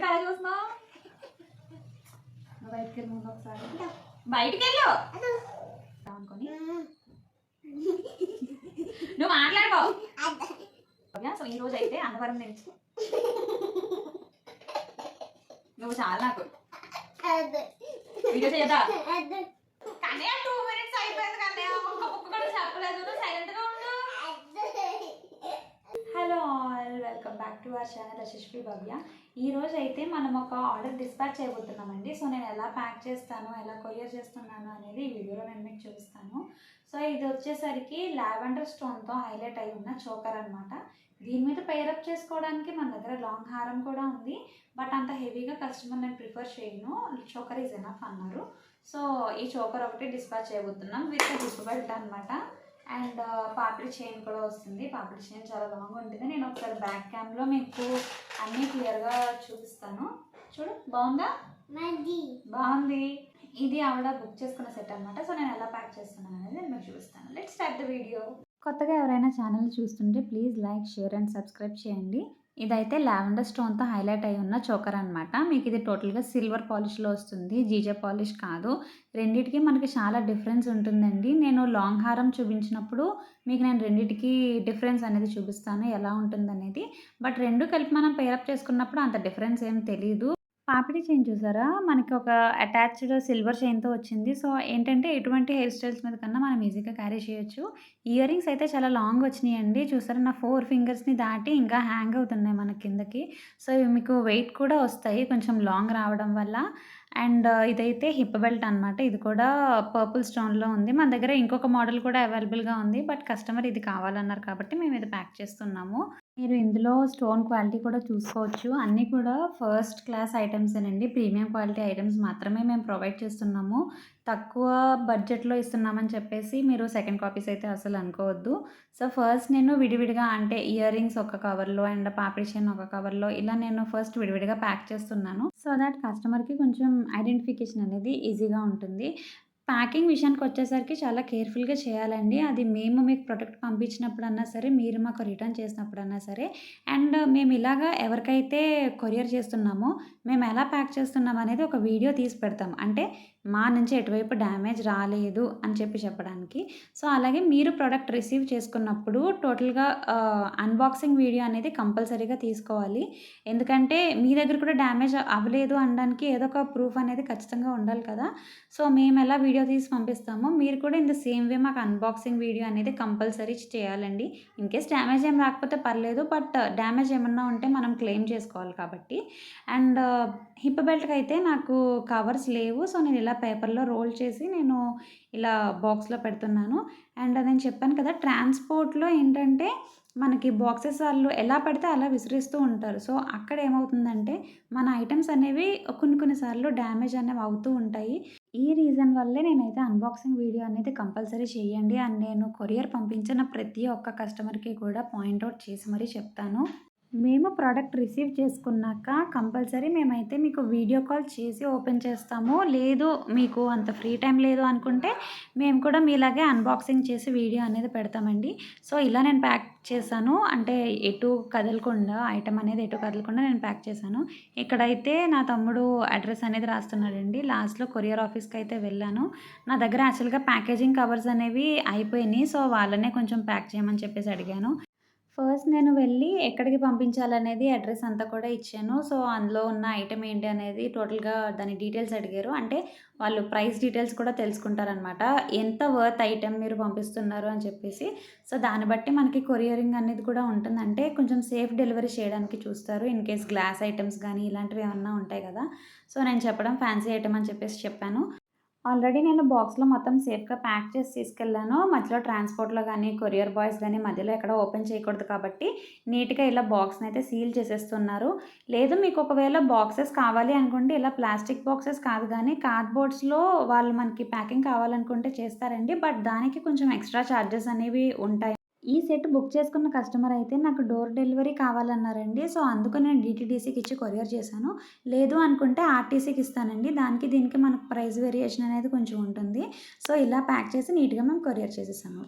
ఎందుకు అలా చూస్తున్నావు? బయటికి వెళ్ళి ముందు ఒకసారి బయటికి వెళ్ళు అనుకొని నువ్వు మాట్లాడుకో. సో ఈ రోజు అయితే అన్నవరం నుంచి నువ్వు చాలా నాకు వీడియో చేయదా కానీ 2 minutes అయిపోయింది కానీ ఒక్క బుక్ కూడా చెప్పలేదు. నువ్వు సైలెంట్గా ఉండు. Hello all, welcome back to our channel Yashasvi Bhavya. ఈ రోజు అయితే మనం ఒక ఆర్డర్ డిస్పాచ్ చేయబోతున్నామండి. సో నేను ఎలా ప్యాక్ చేస్తాను, ఎలా కొరియర్ చేస్తున్నాను అనేది ఈ వీడియోలో నేను మీకు చూపిస్తాను. సో ఇది వచ్చేసరికి లావెండర్ స్టోన్తో హైలైట్ అయి ఉన్న చోకర్ అనమాట. దీని మీద పేరప్ చేసుకోవడానికి మన దగ్గర లాంగ్ హారం కూడా ఉంది, బట్ అంత హెవీగా కస్టమర్ నేను ప్రిఫర్ చేయను, చోకర్ ఈజ్ ఎనఫ్ అన్నారు. సో ఈ చోకర్ ఒకటి డిస్పాచ్ చేయబోతున్నాం విత్ హిప్ బెల్ట్ అనమాట. అండ్ పాపిడి చైన్ కూడా వస్తుంది. పాపిడి చైన్ చాలా లాంగ్ ఉంటుంది. నేను ఒకసారి బ్యాక్ క్యామ్లో మీకు అన్నీ క్లియర్గా చూపిస్తాను. చూడు, బాగుందా? బాగుంది. ఇది ఆవిడ బుక్ చేసుకున్న సెట్ అనమాట. సో నేను ఎలా ప్యాక్ చేస్తున్నాను అనేది నేను మీకు చూపిస్తాను. Let's start the video. కొత్తగా ఎవరైనా ఛానల్ చూస్తుంటే please like, share and subscribe చేయండి. ఇదైతే లావెండర్ స్టోన్తో హైలైట్ అయి ఉన్న చోకర్ అనమాట. మీకు ఇది టోటల్గా సిల్వర్ పాలిష్లో వస్తుంది, జీజే పాలిష్ కాదు. రెండిటికి మనకి చాలా డిఫరెన్స్ ఉంటుందండి. నేను లాంగ్ హారం చూపించినప్పుడు మీకు నేను రెండిటికి డిఫరెన్స్ అనేది చూపిస్తాను ఎలా ఉంటుందనేది. బట్ రెండు కలిపి మనం పేరప్ చేసుకున్నప్పుడు అంత డిఫరెన్స్ ఏం తెలీదు. పాపిడి చైన్ చూసారా, మనకి ఒక అటాచ్డ్ సిల్వర్ చైన్తో వచ్చింది. సో ఏంటంటే ఎటువంటి హెయిర్ స్టైల్స్ మీద కన్నా మనం ఈజీగా క్యారీ చేయొచ్చు. ఇయర్ రింగ్స్ అయితే చాలా లాంగ్ వచ్చినాయండి. చూసారా, నా 4 ఫింగర్స్ని దాటి ఇంకా హ్యాంగ్ అవుతున్నాయి మన కిందకి. సో ఇవి మీకు వెయిట్ కూడా వస్తాయి కొంచెం లాంగ్ రావడం వల్ల. అండ్ ఇదైతే హిప్ బెల్ట్ అనమాట. ఇది కూడా పర్పుల్ స్టోన్లో ఉంది. మన దగ్గర ఇంకొక మోడల్ కూడా అవైలబుల్గా ఉంది, బట్ కస్టమర్ ఇది కావాలన్నారు కాబట్టి మేము ఇది ప్యాక్ చేస్తున్నాము. మీరు ఇందులో స్టోన్ క్వాలిటీ కూడా చూసుకోవచ్చు. అన్నీ కూడా ఫస్ట్ క్లాస్ ఐటమ్సేనండి. ప్రీమియం క్వాలిటీ ఐటమ్స్ మాత్రమే మేము ప్రొవైడ్ చేస్తున్నాము. తక్కువ బడ్జెట్లో ఇస్తున్నామని చెప్పేసి మీరు సెకండ్ కాపీస్ అయితే అసలు అనుకోవద్దు. సో ఫస్ట్ నేను విడివిడిగా, అంటే ఇయర్ రింగ్స్ ఒక కవర్లో అండ్ పాపిడి చైన్ ఒక కవర్లో, ఇలా నేను ఫస్ట్ విడివిడిగా ప్యాక్ చేస్తున్నాను. సో దట్ కస్టమర్కి కొంచెం ఐడెంటిఫికేషన్ అనేది ఈజీగా ఉంటుంది. ప్యాకింగ్ విషయానికి వచ్చేసరికి చాలా కేర్ఫుల్గా చేయాలండి. అది మేము మీకు ప్రొడక్ట్ పంపించినప్పుడన్నా సరే, మీరు మాకు రిటర్న్ చేసినప్పుడన్నా సరే. అండ్ మేము ఇలాగా ఎవరికైతే కొరియర్ చేస్తున్నామో మేము ఎలా ప్యాక్ చేస్తున్నాం అనేది ఒక వీడియో తీసి పెడతాం, అంటే మా నుంచి ఎటువైపు డ్యామేజ్ రాలేదు అని చెప్పడానికి. సో అలాగే మీరు ప్రోడక్ట్ రిసీవ్ చేసుకున్నప్పుడు టోటల్గా అన్బాక్సింగ్ వీడియో అనేది కంపల్సరీగా తీసుకోవాలి. ఎందుకంటే మీ దగ్గర కూడా డ్యామేజ్ అవ్వలేదు అనడానికి ఏదో ఒక ప్రూఫ్ అనేది ఖచ్చితంగా ఉండాలి కదా. సో మేము ఎలా వీడియో తీసి పంపిస్తామో మీరు కూడా ఇన్ ద సేమ్ వే మాకు అన్బాక్సింగ్ వీడియో అనేది కంపల్సరీ చేయాలండి. ఇన్ కేస్ డ్యామేజ్ ఏం రాకపోతే పర్లేదు, బట్ డ్యామేజ్ ఏమన్నా ఉంటే మనం క్లెయిమ్ చేసుకోవాలి కాబట్టి. అండ్ హిప్ బెల్ట్కి అయితే నాకు కవర్స్ లేవు. సో నేను ఇలా పేపర్లో రోల్ చేసి నేను ఇలా బాక్స్లో పెడుతున్నాను. అండ్ నేను చెప్పాను కదా, ట్రాన్స్పోర్ట్లో ఏంటంటే మనకి బాక్సెస్ వాళ్ళు ఎలా పడితే అలా విసిరిస్తూ ఉంటారు. సో అక్కడ ఏమవుతుందంటే మన ఐటమ్స్ అనేవి కొన్నిసార్లు డ్యామేజ్ అనేవి అవుతూ ఉంటాయి. ఈ రీజన్ వల్లే నేనైతే అన్బాక్సింగ్ వీడియో అనేది కంపల్సరీ చేయండి. అండ్ నేను కొరియర్ పంపించిన ప్రతి ఒక్క కస్టమర్కి కూడా పాయింట్అవుట్ చేసి మరీ చెప్తాను. మేము ప్రోడక్ట్ రిసీవ్ చేసుకున్నాక కంపల్సరీ మేమైతే మీకు వీడియో కాల్ చేసి ఓపెన్ చేస్తాము. లేదు మీకు అంత ఫ్రీ టైం లేదు అనుకుంటే మేము కూడా మీలాగే అన్బాక్సింగ్ చేసి వీడియో అనేది పెడతామండి. సో ఇలా నేను ప్యాక్ చేశాను, అంటే ఎటు కదలకుండా, ఐటమ్ అనేది ఎటు కదలకుండా నేను ప్యాక్ చేశాను. ఇక్కడైతే నా తమ్ముడు అడ్రస్ అనేది రాస్తున్నాడండి. లాస్ట్లో కొరియర్ ఆఫీస్కి అయితే వెళ్ళాను. నా దగ్గర యాక్చువల్గా ప్యాకేజింగ్ కవర్స్ అనేవి అయిపోయినాయి. సో వాళ్ళనే కొంచెం ప్యాక్ చేయమని చెప్పేసి అడిగాను. ఫస్ట్ నేను వెళ్ళి ఎక్కడికి పంపించాలనేది అడ్రస్ అంతా కూడా ఇచ్చాను. సో అందులో ఉన్న ఐటెమ్ ఏంటి అనేది టోటల్గా దాని డీటెయిల్స్ అడిగారు. అంటే వాళ్ళు ప్రైస్ డీటెయిల్స్ కూడా తెలుసుకుంటారనమాట, ఎంత వర్త్ ఐటెమ్ మీరు పంపిస్తున్నారు అని చెప్పేసి. సో దాన్ని బట్టి మనకి కొరియరింగ్ అనేది కూడా ఉంటుంది, అంటే కొంచెం సేఫ్ డెలివరీ చేయడానికి చూస్తారు. ఇన్ కేస్ గ్లాస్ ఐటమ్స్ కానీ ఇలాంటివి ఏమన్నా ఉంటాయి కదా. సో నేను చెప్పడం ఫ్యాన్సీ ఐటమ్ అని చెప్పేసి చెప్పాను. ఆల్రెడీ నేను బాక్స్లో మొత్తం సేఫ్గా ప్యాక్ చేసి తీసుకెళ్ళాను. మధ్యలో ట్రాన్స్పోర్ట్లో కానీ కొరియర్ బాయ్స్ కానీ మధ్యలో ఎక్కడ ఓపెన్ చేయకూడదు కాబట్టి నీట్గా ఇలా బాక్స్ని అయితే సీల్ చేసేస్తున్నారు. లేదు మీకు ఒకవేళ బాక్సెస్ కావాలి అనుకుంటే ఇలా ప్లాస్టిక్ బాక్సెస్ కాదు కానీ కార్డ్బోర్డ్స్లో వాళ్ళు మనకి ప్యాకింగ్ కావాలనుకుంటే చేస్తారండి, బట్ దానికి కొంచెం ఎక్స్ట్రా ఛార్జెస్ అనేవి ఉంటాయి. ఈ సెట్ బుక్ చేసుకున్న కస్టమర్ అయితే నాకు డోర్ డెలివరీ కావాలన్నారండి. సో అందుకు నేను డీటీడీసీకి ఇచ్చి కొరియర్ చేశాను. లేదు అనుకుంటే ఆర్టీసీకి ఇస్తానండి. దానికి దీనికి మనకు ప్రైస్ వేరియేషన్ అనేది కొంచెం ఉంటుంది. సో ఇలా ప్యాక్ చేసి నీట్గా మేము కొరియర్ చేసేసాము.